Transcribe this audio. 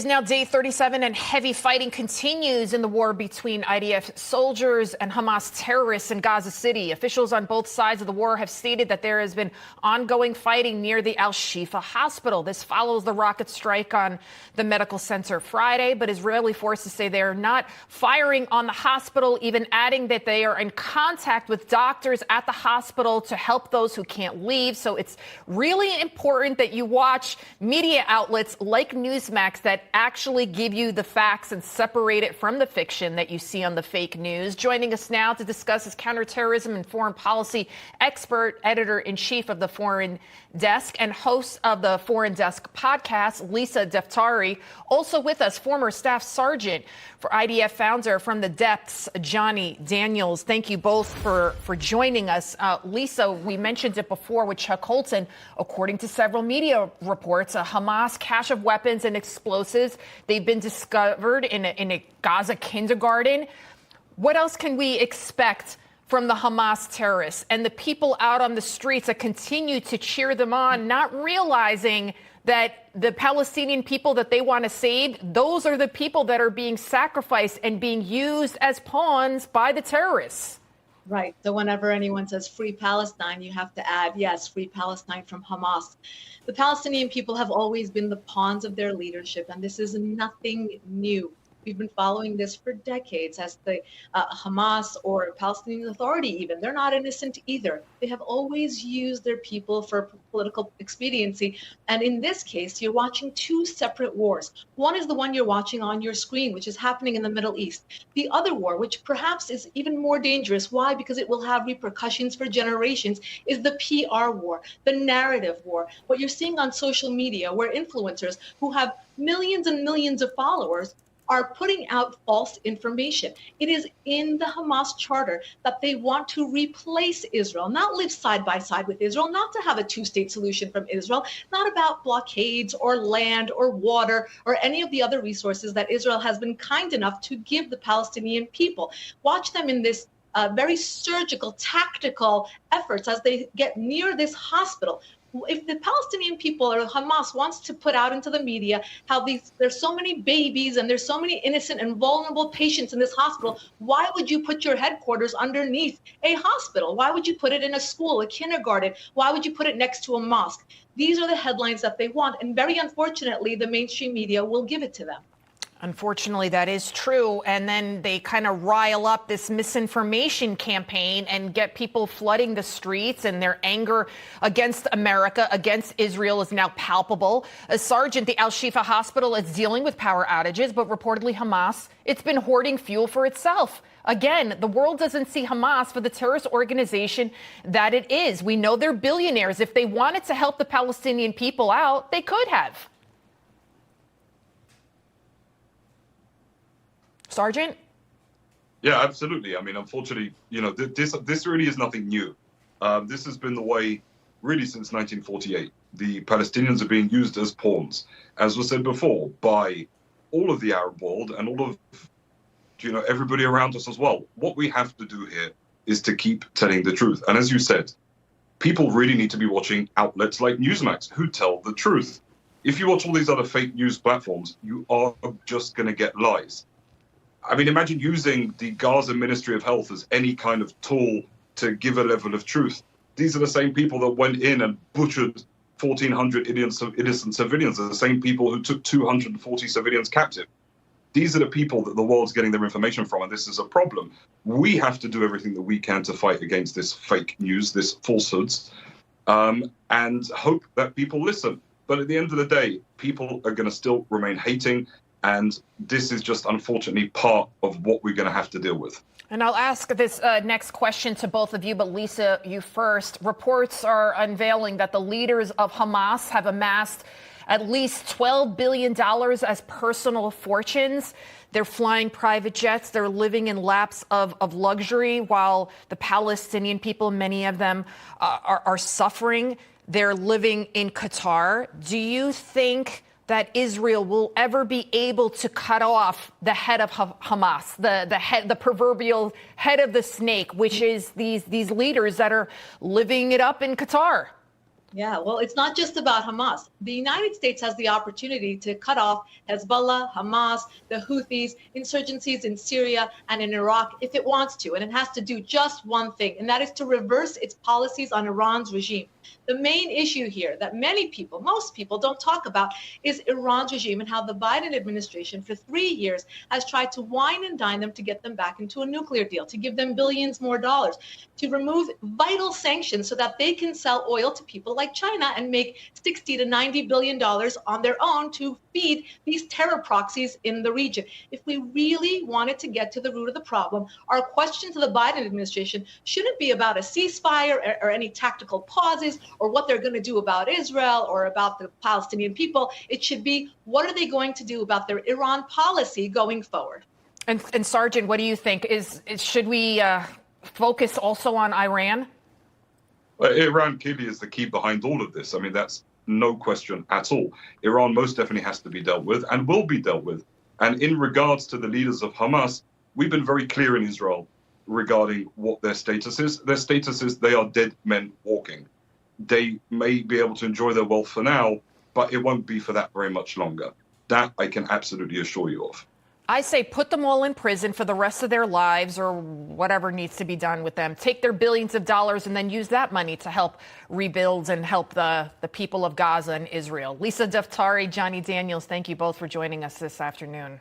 Now day 37 and heavy fighting continues in the war between IDF soldiers and Hamas terrorists in Gaza City. Officials on both sides of the war have stated that there has been ongoing fighting near the Al-Shifa hospital. This follows the rocket strike on the medical center Friday, but Israeli forces say they are not firing on the hospital, even adding that they are in contact with doctors at the hospital to help those who can't leave. So it's really important that you watch media outlets like Newsmax that actually give you the facts and separate it from the fiction that you see on the fake news. Joining us now to discuss is counterterrorism and foreign policy expert, editor-in-chief of the Foreign Desk and host of the Foreign Desk podcast, Lisa Daftari. Also with us, former staff sergeant for IDF founder from the depths, Johnny Daniels. Thank you both for joining us. Lisa, we mentioned it before with Chuck Holton. According to several media reports, a Hamas cache of weapons and explosives, they've been discovered in a Gaza kindergarten. What else can we expect from the Hamas terrorists and the people out on the streets that continue to cheer them on, not realizing that the Palestinian people that they want to save, those are the people that are being sacrificed and being used as pawns by the terrorists? Right. So whenever anyone says free Palestine, you have to add, yes, free Palestine from Hamas. The Palestinian people have always been the pawns of their leadership, and this is nothing new. We've been following this for decades as the Hamas or Palestinian Authority even. They're not innocent either. They have always used their people for political expediency. And in this case, you're watching two separate wars. One is the one you're watching on your screen, which is happening in the Middle East. The other war, which perhaps is even more dangerous, why? Because it will have repercussions for generations, is the PR war, the narrative war. What you're seeing on social media, where influencers who have millions and millions of followers are putting out false information. It is in the Hamas charter that they want to replace Israel, not live side by side with Israel, not to have a two-state solution from Israel, not about blockades or land or water or any of the other resources that Israel has been kind enough to give the Palestinian people. Watch them in this very surgical, tactical efforts as they get near this hospital. If the Palestinian people or Hamas wants to put out into the media how there's so many babies and there's so many innocent and vulnerable patients in this hospital, why would you put your headquarters underneath a hospital? Why would you put it in a school, a kindergarten? Why would you put it next to a mosque? These are the headlines that they want. And very unfortunately, the mainstream media will give it to them. Unfortunately, that is true. And then they kind of rile up this misinformation campaign and get people flooding the streets, and their anger against America, against Israel is now palpable. As Sergeant, the Al-Shifa hospital is dealing with power outages, but reportedly Hamas, it's been hoarding fuel for itself. Again, the world doesn't see Hamas for the terrorist organization that it is. We know they're billionaires. If they wanted to help the Palestinian people out, they could have. Sergeant? Yeah, absolutely. I mean, unfortunately, this really is nothing new. This has been the way really since 1948. The Palestinians are being used as pawns, as was said before, by all of the Arab world and all of, everybody around us as well. What we have to do here is to keep telling the truth. And as you said, people really need to be watching outlets like Newsmax who tell the truth. If you watch all these other fake news platforms, you are just going to get lies. I mean, imagine using the Gaza Ministry of Health as any kind of tool to give a level of truth. These are the same people that went in and butchered 1,400 innocent civilians, are the same people who took 240 civilians captive. These are the people that the world's getting their information from, and this is a problem. We have to do everything that we can to fight against this fake news, this falsehoods, and hope that people listen. But at the end of the day, people are going to still remain hating. And this is just, unfortunately, part of what we're going to have to deal with. And I'll ask this next question to both of you, but Lisa, you first. Reports are unveiling that the leaders of Hamas have amassed at least $12 billion as personal fortunes. They're flying private jets. They're living in laps of luxury, while the Palestinian people, many of them, are suffering. They're living in Qatar. Do you think that Israel will ever be able to cut off the head of Hamas, the proverbial head of the snake, which is these leaders that are living it up in Qatar? Yeah, well, it's not just about Hamas. The United States has the opportunity to cut off Hezbollah, Hamas, the Houthis, insurgencies in Syria and in Iraq if it wants to. And it has to do just one thing, and that is to reverse its policies on Iran's regime. The main issue here that many people, most people don't talk about is Iran's regime and how the Biden administration for 3 years has tried to wine and dine them to get them back into a nuclear deal, to give them billions more dollars, to remove vital sanctions so that they can sell oil to people like China and make 60 to 90 billion dollars on their own to feed these terror proxies in the region. If we really wanted to get to the root of the problem, our question to the Biden administration shouldn't be about a ceasefire or any tactical pauses or what they're going to do about Israel or about the Palestinian people. It should be, what are they going to do about their Iran policy going forward? And Sergeant, what do you think? Should we focus also on Iran? Iran clearly is the key behind all of this. I mean, that's no question at all. Iran most definitely has to be dealt with and will be dealt with. And in regards to the leaders of Hamas, we've been very clear in Israel regarding what their status is. Their status is they are dead men walking. They may be able to enjoy their wealth for now, but it won't be for that very much longer. That I can absolutely assure you of. I say put them all in prison for the rest of their lives or whatever needs to be done with them. Take their billions of dollars and then use that money to help rebuild and help the people of Gaza and Israel. Lisa Daftari, Johnny Daniels, thank you both for joining us this afternoon.